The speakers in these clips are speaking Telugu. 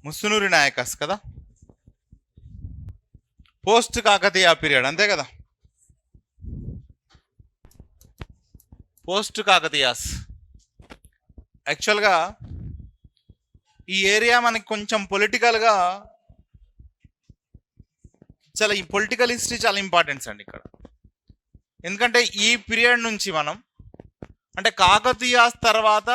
ముసునూరి నాయకస్ కదా, పోస్ట్ కాకతీయ పీరియడ్ అంతే కదా. పోస్ట్ కాకతీయాస్ యాక్చువల్గా ఈ ఏరియా మనకి కొంచెం పొలిటికల్గా చాలా ఈ పొలిటికల్ హిస్టరీ చాలా ఇంపార్టెంట్స్ అండి ఇక్కడ. ఎందుకంటే ఈ పీరియడ్ నుంచి మనం అంటే కాకతీయాస్ తర్వాత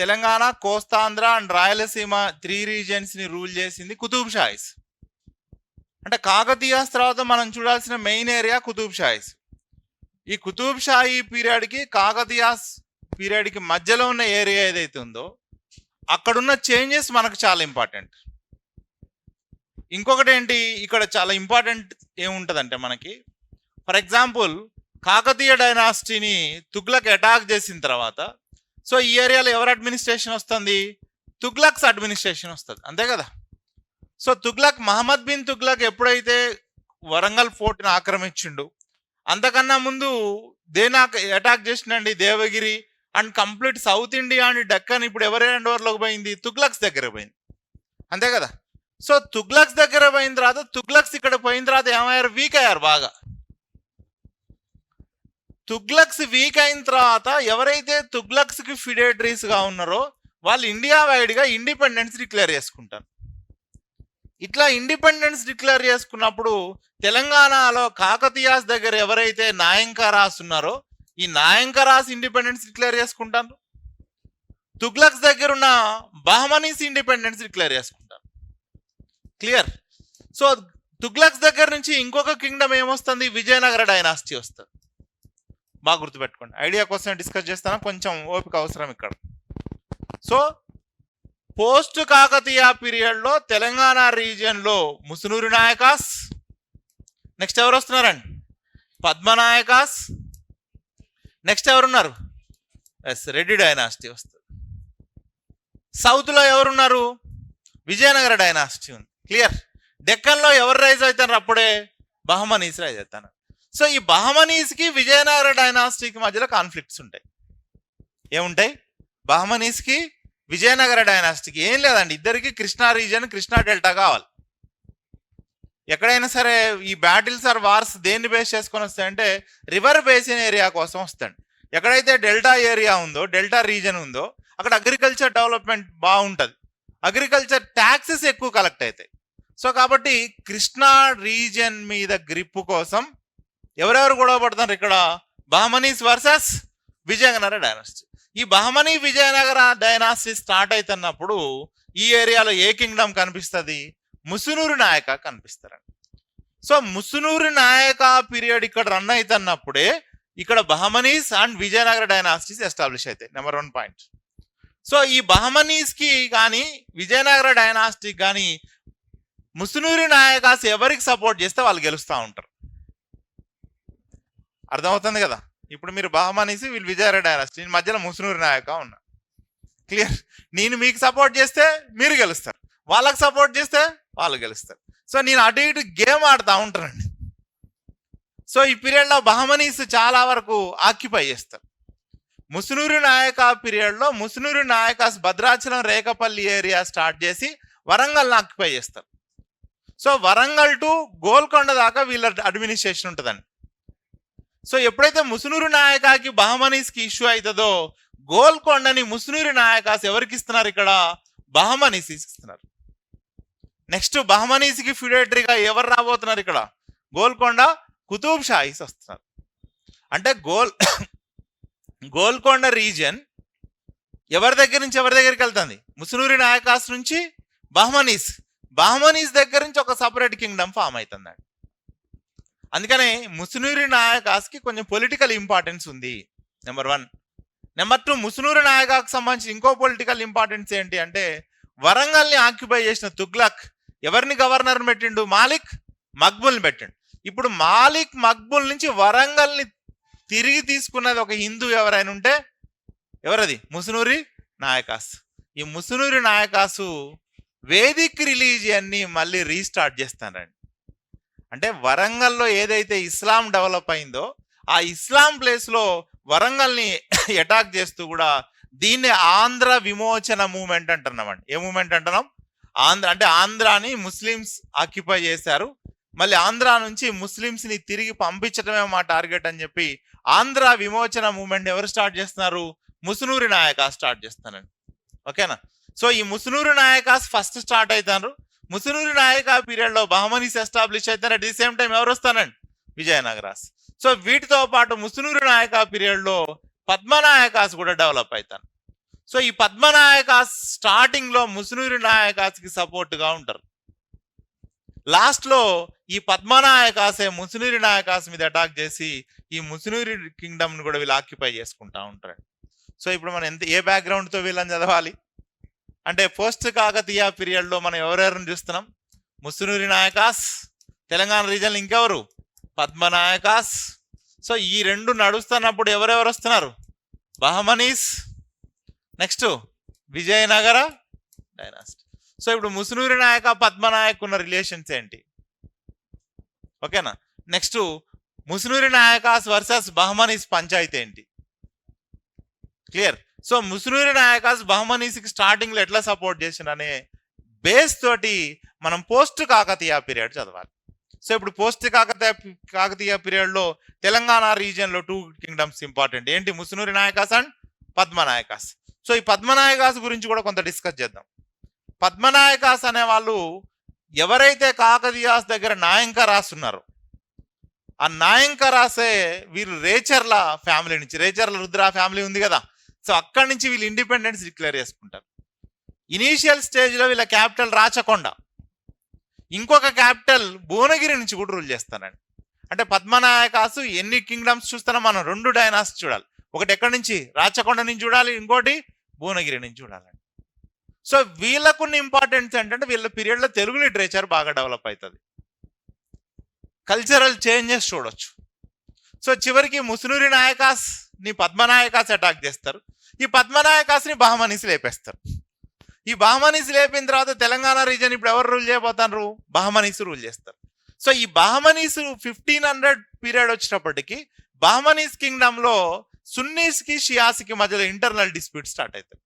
తెలంగాణ, కోస్తాంధ్ర అండ్ రాయలసీమ 3 రీజియన్స్ని రూల్ చేసింది కుతుబ్ షాయిస్. అంటే కాకతీయాస్ తర్వాత మనం చూడాల్సిన మెయిన్ ఏరియా కుతుబ్ షాయిస్. ఈ కుతుబ్ షాహీ పీరియడ్కి కాకతీయాస్ పీరియడ్కి మధ్యలో ఉన్న ఏరియా ఏదైతే ఉందో అక్కడున్న చేంజెస్ మనకు చాలా ఇంపార్టెంట్. ఇంకొకటి ఏంటి, ఇక్కడ చాలా ఇంపార్టెంట్ ఏముంటుందంటే మనకి, ఫర్ ఎగ్జాంపుల్ కాకతీయ డైనాసిటీని తుగ్లక్ అటాక్ చేసిన తర్వాత సో ఈ ఏరియాలో ఎవరు అడ్మినిస్ట్రేషన్ వస్తుంది, తుగ్లక్స్ అడ్మినిస్ట్రేషన్ వస్తుంది అంతే కదా. సో తుగ్లక్ మహమ్మద్ బిన్ తుగ్లక్ ఎప్పుడైతే వరంగల్ ఫోర్ట్ని ఆక్రమించిండు, అంతకన్నా ముందు దేని అటాక్ చేసిండండి, Devagiri and complete South India and Deccan ఇప్పుడు ఎవరి హ్యాండ్ ఓవర్లోకి పోయింది, తుగ్లక్స్ దగ్గర పోయింది అంతే కదా. సో తుగ్లక్స్ దగ్గర పోయిన తర్వాత తుగ్లక్స్ ఇక్కడ పోయిన తర్వాత ఏమయ్యారు, వీక్ అయ్యారు బాగా. తుగ్లక్స్ వీక్ అయిన తర్వాత ఎవరైతే తుగ్లక్స్కి ఫిడేటరీస్గా ఉన్నారో వాళ్ళు ఇండియా వైడ్గా ఇండిపెండెన్స్ డిక్లేర్ చేసుకుంటారు. ఇట్లా ఇండిపెండెన్స్ డిక్లేర్ చేసుకున్నప్పుడు తెలంగాణలో కాకతీయాస్ దగ్గర ఎవరైతే నాయంకరాస్ ఉన్నారో ఈ నాయంకరాస్ ఇండిపెండెన్స్ డిక్లేర్ చేసుకుంటారు. తుగ్లక్స్ దగ్గర ఉన్న బహమనీస్ ఇండిపెండెన్స్ డిక్లేర్ చేసుకుంటారు. క్లియర్. సో తుగ్లక్స్ దగ్గర నుంచి ఇంకొక కింగ్డమ్ ఏమొస్తుంది, విజయనగర డైనాసిటీ వస్తుంది. బాగా గుర్తుపెట్టుకోండి, ఐడియా కోసం డిస్కస్ చేస్తాను, కొంచెం ఓపిక అవసరం ఇక్కడ. సో పోస్ట్ కాకతీయ పీరియడ్లో తెలంగాణ రీజియన్లో ముసునూరి నాయకాస్, నెక్స్ట్ ఎవరు వస్తున్నారండి, పద్మనాయకాస్, నెక్స్ట్ ఎవరున్నారు, ఎస్ రెడ్డి డైనాసిటీ వస్తుంది. సౌత్లో ఎవరున్నారు, విజయనగర డైనాసిటీ ఉంది. క్లియర్. డెక్కన్లో ఎవరు రైజ్ అవుతారు, అప్పుడే బహమనీస్ రైజ్ అవుతారు. సో ఈ బహమనీస్కి విజయనగర డైనాసిటీకి మధ్యలో కాన్ఫ్లిక్ట్స్ ఉంటాయి. ఏముంటాయి, బహమనీస్కి విజయనగర డైనాసిటీకి ఏం లేదండి, ఇద్దరికి కృష్ణా రీజియన్, కృష్ణా డెల్టా కావాలి. ఎక్కడైనా సరే ఈ బ్యాటిల్స్ ఆర్ వార్స్ దేన్ని బేస్ చేసుకొని వస్తాయంటే రివర్ బేసిన్ ఏరియా కోసం వస్తాయండి. ఎక్కడైతే డెల్టా ఏరియా ఉందో, డెల్టా రీజన్ ఉందో అక్కడ అగ్రికల్చర్ డెవలప్మెంట్ బాగుంటుంది, అగ్రికల్చర్ ట్యాక్సెస్ ఎక్కువ కలెక్ట్ అవుతాయి. సో కాబట్టి కృష్ణా రీజియన్ మీద గ్రిప్ కోసం ఎవరెవరు గొడవ పడుతున్నారు ఇక్కడ, బహమనీస్ వర్సెస్ విజయనగర డైనాసిటీ. ఈ బహమనీ విజయనగర డైనాసిటీ స్టార్ట్ అవుతున్నప్పుడు ఈ ఏరియాలో ఏ కింగ్డమ్ కనిపిస్తుంది, ముసునూరి నాయక కనిపిస్తారండి. సో ముసునూరి నాయక పీరియడ్ ఇక్కడ రన్ అవుతున్నప్పుడే ఇక్కడ Bahmanis and Vijayanagara dynasties establish అవుతాయి. నెంబర్ 1 పాయింట్. సో ఈ బహమనీస్కి కానీ విజయనగర డైనాసిటీకి కానీ ముసునూరి నాయకాస్ ఎవరికి సపోర్ట్ చేస్తే వాళ్ళు గెలుస్తూ ఉంటారు. అర్థమవుతుంది కదా. ఇప్పుడు మీరు బహమనీస్, వీళ్ళు విజయనగర డైనాసిటీ, మధ్యలో ముసునూరి నాయక ఉన్నా. క్లియర్. నేను మీకు సపోర్ట్ చేస్తే మీరు గెలుస్తారు, వాళ్ళకి సపోర్ట్ చేస్తే వాళ్ళు గెలుస్తారు. సో నేను అటు ఇటు గేమ్ ఆడుతూ ఉంటానండి. సో ఈ పీరియడ్లో బహమనీస్ చాలా వరకు ఆక్యుపై చేస్తారు. ముసునూరి నాయక పీరియడ్లో ముసునూరి నాయకాస్ భద్రాచలం, రేకపల్లి ఏరియా స్టార్ట్ చేసి వరంగల్ని ఆక్యుపై చేస్తారు. సో వరంగల్ టు గోల్కొండ దాకా వీళ్ళ అడ్మినిస్ట్రేషన్ ఉంటుందండి. సో ఎప్పుడైతే ముసునూరి నాయకాకి బహమనీస్కి ఇష్యూ అవుతుందో గోల్కొండని ముసునూరి నాయకాస్ ఎవరికి ఇస్తున్నారు, ఇక్కడ బహమనీస్ ఇస్తున్నారు. నెక్స్ట్ బహమనీస్కి ఫిడేటరీగా ఎవరు రాబోతున్నారు, ఇక్కడ గోల్కొండ కుతుబ్ షాహీస్ వస్తున్నారు. అంటే గోల్కొండ రీజియన్ ఎవరి దగ్గర నుంచి ఎవరి దగ్గరికి వెళ్తుంది, ముసునూరి నాయకాస్ నుంచి బహమనీస్, బహమనీస్ దగ్గర నుంచి ఒక సపరేట్ కింగ్డమ్ ఫామ్ అవుతుందండి. అందుకనే ముసునూరి నాయకాస్కి కొంచెం పొలిటికల్ ఇంపార్టెన్స్ ఉంది, నెంబర్ 1. నెంబర్ 2, ముసునూరి నాయకాకి సంబంధించి ఇంకో పొలిటికల్ ఇంపార్టెన్స్ ఏంటి అంటే వరంగల్ని ఆక్యుపై చేసిన తుగ్లక్ ఎవరిని గవర్నర్ని పెట్టిండు, మాలిక్ మక్బుల్ని పెట్టిండు. ఇప్పుడు మాలిక్ మక్బుల్ నుంచి వరంగల్ని తిరిగి తీసుకున్నది ఒక హిందూ ఎవరైనా ఉంటే ఎవరది, ముసునూరి నాయకాస్. ఈ ముసునూరి నాయకాసు వేదిక్ రిలీజియన్ని మళ్ళీ రీస్టార్ట్ చేస్తారండి. అంటే వరంగల్లో ఏదైతే ఇస్లాం డెవలప్ అయిందో ఆ ఇస్లాం ప్లేస్లో వరంగల్ని అటాక్ చేస్తూ కూడా దీన్ని ఆంధ్ర విమోచన మూమెంట్ అంటున్నామండి. ఏ మూమెంట్ అంటున్నాం, ఆంధ్రాని ముస్లిమ్స్ ఆక్యుపై చేశారు, మళ్ళీ ఆంధ్ర నుంచి ముస్లిమ్స్ ని తిరిగి పంపించడమే మా టార్గెట్ అని చెప్పి ఆంధ్ర విమోచన మూవ్మెంట్ ఎవరు స్టార్ట్ చేస్తున్నారు? ముసునూరి నాయకాస్ స్టార్ట్ చేస్తానండి. ఓకేనా? సో ఈ ముసునూరి నాయకాస్ ఫస్ట్ స్టార్ట్ అవుతారు. ముసునూరి నాయక పీరియడ్ లో బహమనీస్ ఎస్టాబ్లిష్ అవుతారు. అట్ ది సేమ్ టైం ఎవరు వస్తానండి? విజయనగరాస్. సో వీటితో పాటు ముసునూరి నాయక పీరియడ్ లో పద్మనాయకాస్ కూడా డెవలప్ అవుతారు. సో ఈ పద్మనాయకాస్ స్టార్టింగ్ లో ముసునూరి నాయకాస్ కి సపోర్ట్ గా ఉంటారు. లాస్ట్ లో ఈ పద్మనాయకాసే ముసునూరి నాయకాస్ మీద అటాక్ చేసి ఈ ముసునూరి కింగ్డమ్ ని కూడా వీళ్ళు ఆక్యుపై చేసుకుంటా ఉంటారు. సో ఇప్పుడు మనం ఏ బ్యాక్గ్రౌండ్ తో వీళ్ళని చదవాలి అంటే పోస్ట్ కాకతీయ పీరియడ్ లో మనం ఎవరెవరిని చూస్తున్నాం? ముసునూరి నాయకాస్, తెలంగాణ రీజన్ ఇంకెవరు? పద్మనాయకాస్. సో ఈ రెండు నడుస్తున్నప్పుడు ఎవరెవరు వస్తున్నారు? Bahmanis, next Vijayanagara dynasty. So ఇప్పుడు ముసునూరి నాయక పద్మనాయక్ ఉన్న రిలేషన్స్ ఏంటి? ఓకేనా? నెక్స్ట్ ముసునూరి నాయకాస్ వర్సెస్ బహమనీస్ పంచాయతీ ఏంటి? క్లియర్? సో ముసునూరి నాయకాస్ బహమనీస్కి స్టార్టింగ్ లో ఎట్లా సపోర్ట్ చేసిన అనే బేస్ తోటి మనం పోస్ట్ కాకతీయ పీరియడ్ చదవాలి. సో ఇప్పుడు పోస్ట్ కాకతీయ పీరియడ్ లో తెలంగాణ రీజియన్ లో 2 కింగ్డమ్స్ ఇంపార్టెంట్ ఏంటి? ముసునూరి నాయకాస్ అండ్ పద్మనాయకాస్. సో ఈ పద్మనాయకాస్ గురించి కూడా కొంత డిస్కస్ చేద్దాం. పద్మనాయకాస్ అనే వాళ్ళు ఎవరైతే కాకతీయాస్ దగ్గర నాయంకరాస్ ఉన్నారో ఆ నాయంకరాసే వీరు రేచర్ల ఫ్యామిలీ నుంచి, రేచర్ల రుద్ర ఫ్యామిలీ ఉంది కదా, సో అక్కడి నుంచి వీళ్ళు ఇండిపెండెన్స్ డిక్లేర్ చేసుకుంటారు. ఇనీషియల్ స్టేజ్ లో వీళ్ళ క్యాపిటల్ రాచకొండ, ఇంకొక క్యాపిటల్ భువనగిరి నుంచి కూడా రూల్ చేస్తారండి. అంటే పద్మనాయకాసు ఎన్ని కింగ్డమ్స్ చూస్తున్నాం మనం? 2 డైనాసిటీ చూడాలి. ఒకటి ఎక్కడి నుంచి? రాచకొండ నుంచి చూడాలి, ఇంకోటి భువనగిరి నుంచి చూడాలండి. సో వీళ్ళకున్న ఇంపార్టెన్స్ ఏంటంటే వీళ్ళ పీరియడ్ లో తెలుగు లిటరేచర్ బాగా డెవలప్ అవుతుంది, కల్చరల్ చేంజెస్ చూడొచ్చు. సో చివరికి ముసునూరి నాయకాస్ ని పద్మనాయకాస్ అటాక్ చేస్తారు, ఈ పద్మనాయకాస్ ని బహమనీస్ లేపేస్తారు. ఈ బహమనీస్ లేపిన తర్వాత తెలంగాణ రీజన్ ఇప్పుడు ఎవరు రూల్ చేయబోతారు? బహమనీస్ రూల్ చేస్తారు. సో ఈ బహమనీస్ 1500 పీరియడ్ వచ్చేటప్పటికి బహమనీస్ కింగ్డమ్ లో సున్నీస్ కి షియాస్ కి మధ్యలో ఇంటర్నల్ డిస్ప్యూట్ స్టార్ట్ అవుతుంది.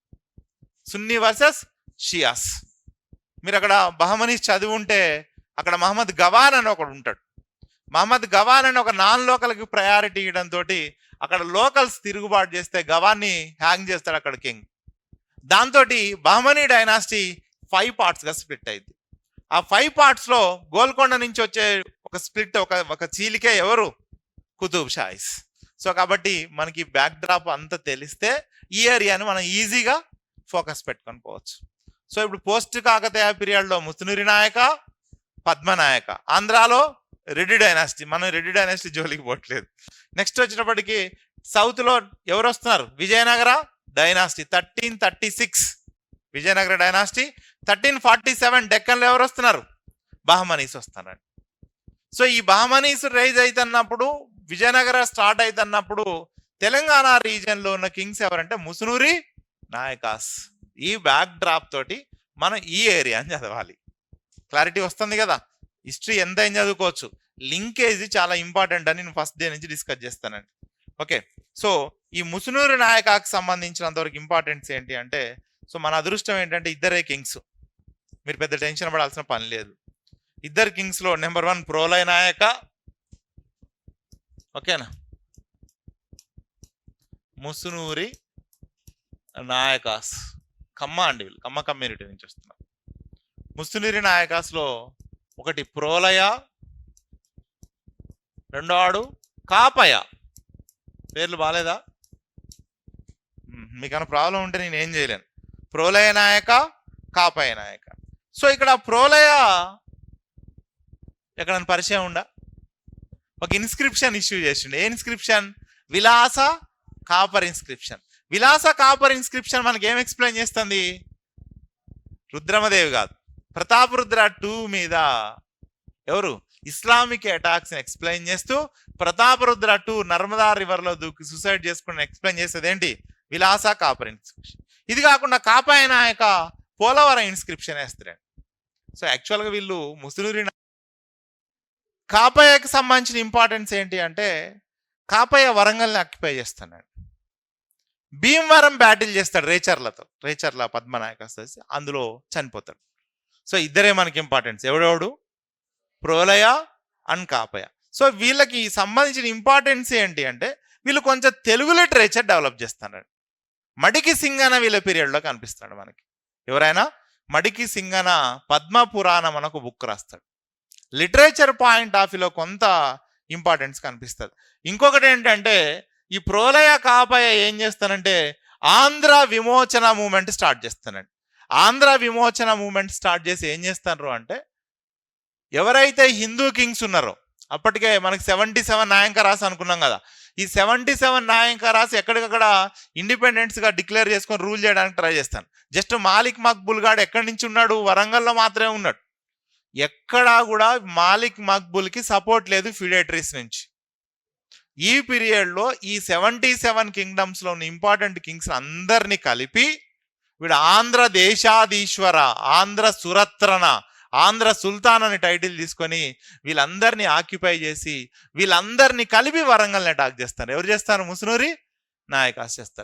సున్నీ వర్సెస్ షియాస్. మీరు అక్కడ బహమనీస్ చదివి ఉంటే అక్కడ మహమ్మద్ గవాన్ అని ఒకడు ఉంటాడు. మహమ్మద్ గవాన్ అని ఒక నాన్ లోకల్కి ప్రయారిటీ ఇవ్వడం తోటి అక్కడ లోకల్స్ తిరుగుబాటు చేస్తే గవాన్ని హ్యాంగ్ చేస్తాడు అక్కడ కింగ్. దాంతో బహమనీ డైనాసిటీ 5 పార్ట్స్ గా స్ప్లిట్ అయింది. ఆ 5 పార్ట్స్ లో గోల్కొండ నుంచి వచ్చే ఒక స్ప్లిట్ ఒక చీలికే ఎవరు? కుతుబ్ షాయిస్. సో కాబట్టి మనకి బ్యాక్ డ్రాప్ అంతా తెలిస్తే ఈ ఏరియాని మనం ఈజీగా ఫోకస్ పెట్టుకొని పోవచ్చు. సో ఇప్పుడు పోస్ట్ కాకతీయ పీరియడ్ లో ముసునూరి నాయక, పద్మనాయక. ఆంధ్రాలో రెడ్డి డైనాసిటీ, మనం రెడ్డి డైనాసిటీ జోలికి పోవట్లేదు. నెక్స్ట్ వచ్చినప్పటికీ సౌత్ లో ఎవరు వస్తున్నారు? Vijayanagara dynasty 1336 Vijayanagara dynasty. 1347 డెక్కన్ లో ఎవరు వస్తున్నారు? బహమనీస్ వస్తున్నారండి. సో ఈ బహమనీస్ రైజ్ అవుతున్నప్పుడు, విజయనగర స్టార్ట్ అవుతున్నప్పుడు తెలంగాణ రీజియన్ లో ఉన్న కింగ్స్ ఎవరంటే ముసునూరి నాయకాస్. ఈ బ్యాక్ డ్రాప్ తోటి మనం ఈ ఏరియాని చదవాలి. క్లారిటీ వస్తుంది కదా? హిస్టరీ ఎంత ఏం చదువుకోవచ్చు, లింకేజ్ చాలా ఇంపార్టెంట్ అని నేను ఫస్ట్ డే నుంచి డిస్కస్ చేస్తానండి. ఓకే, సో ఈ ముసునూరి నాయకాకి సంబంధించినంత వరకు ఇంపార్టెన్స్ ఏంటి అంటే, సో మన అదృష్టం ఏంటంటే ఇద్దరే కింగ్స్, మీరు పెద్ద టెన్షన్ పడాల్సిన పని లేదు. ఇద్దరు కింగ్స్ లో నెంబర్ 1 ప్రోలయ నాయక, ఓకేనా, ముసునూరి నాయకాస్. కమ్మ అండి, వీళ్ళు కమ్మ కమ్యూనిటీ నుంచి వస్తున్నారు. ముసునూరి నాయకాస్ లో ఒకటి ప్రోలయ, రెండో వాడు కాపయ. పేర్లు బాగాలేదా? మీకన్నా ప్రాబ్లం ఉంటే నేను ఏం చేయలేను. ప్రోలయ నాయక, కాపయ నాయక. సో ఇక్కడ ప్రోలయ ఎక్కడ పరిచయం ఉందా? ఒక ఇన్స్క్రిప్షన్ ఇష్యూ చేసిండు. ఏ ఇన్స్క్రిప్షన్? విలాస కాపర్ ఇన్స్క్రిప్షన్. విలాస కాపర్ ఇన్స్క్రిప్షన్ మనకి ఏం ఎక్స్ప్లెయిన్ చేస్తుంది? రుద్రమదేవి కాదు, ప్రతాపరుద్ర II మీద ఎవరు ఇస్లామిక్ అటాక్స్ ఎక్స్ప్లెయిన్ చేస్తూ, ప్రతాపరుద్ర II నర్మదా రివర్ లో దూకి సూసైడ్ చేసుకుని ఎక్స్ప్లెయిన్ చేసేది ఏంటి? విలాస కాపర్ ఇన్స్క్రిప్షన్. ఇది కాకుండా కాపాయ నాయక పోలవరం ఇన్స్క్రిప్షన్ వేస్తారండి. సో యాక్చువల్గా వీళ్ళు ముసునూరి కాపయకి సంబంధించిన ఇంపార్టెన్స్ ఏంటి అంటే, కాపయ వరంగల్ని ఆక్యుపై చేస్తున్నాడు, భీమవరం బ్యాటిల్ చేస్తాడు రేచర్లతో, రేచర్ల పద్మనాయక అందులో చనిపోతాడు. సో ఇద్దరే మనకి importance. ఎవడెవడు? Prolaya and Kapaya. So వీళ్ళకి సంబంధించిన ఇంపార్టెన్స్ ఏంటి అంటే వీళ్ళు కొంచెం తెలుగు లిటరేచర్ డెవలప్ చేస్తున్నారు. మడికి సింగన వీళ్ళ పీరియడ్లో కనిపిస్తాడు మనకి. ఎవరైనా మడికి సింగన పద్మ పురాణం మనకు బుక్ రాస్తాడు. లిటరేచర్ పాయింట్ ఆఫ్ వ్యూలో కొంత ఇంపార్టెన్స్ కనిపిస్తుంది. ఇంకొకటి ఏంటంటే ఈ ప్రోలయ కాపయ ఏం చేస్తానంటే ఆంధ్ర విమోచన మూమెంట్ స్టార్ట్ చేస్తానండి. ఆంధ్ర విమోచన మూమెంట్ స్టార్ట్ చేసి ఏం చేస్తారు అంటే ఎవరైతే హిందూ కింగ్స్ ఉన్నారో, అప్పటికే మనకి 77 నాయంకరాస్ అనుకున్నాం కదా, ఈ 77 నాయంకరాస్ ఎక్కడికక్కడ ఇండిపెండెన్స్ గా డిక్లేర్ చేసుకొని రూల్ చేయడానికి ట్రై చేస్తాను. జస్ట్ మాలిక్ మక్బుల్ గాడు ఎక్కడి నుంచి ఉన్నాడు? వరంగల్లో మాత్రమే ఉన్నాడు. ఎక్కడా కూడా మాలిక్ మక్బుల్కి సపోర్ట్ లేదు ఫిడేటరీస్ నుంచి. ఈ పీరియడ్లో ఈ 77 కింగ్డమ్స్లో ఉన్న ఇంపార్టెంట్ కింగ్స్ అందరినీ కలిపి వీడు ఆంధ్ర దేశాధీశ్వర, ఆంధ్ర సురత్రన, ఆంధ్ర సుల్తాన్ అని టైటిల్ తీసుకొని వీళ్ళందరినీ ఆక్యుపై చేసి వీళ్ళందరినీ కలిపి వరంగల్ని అటాక్ చేస్తారు. ఎవరు చేస్తారు? ముసునూరి నాయకాస్ చేస్తారు.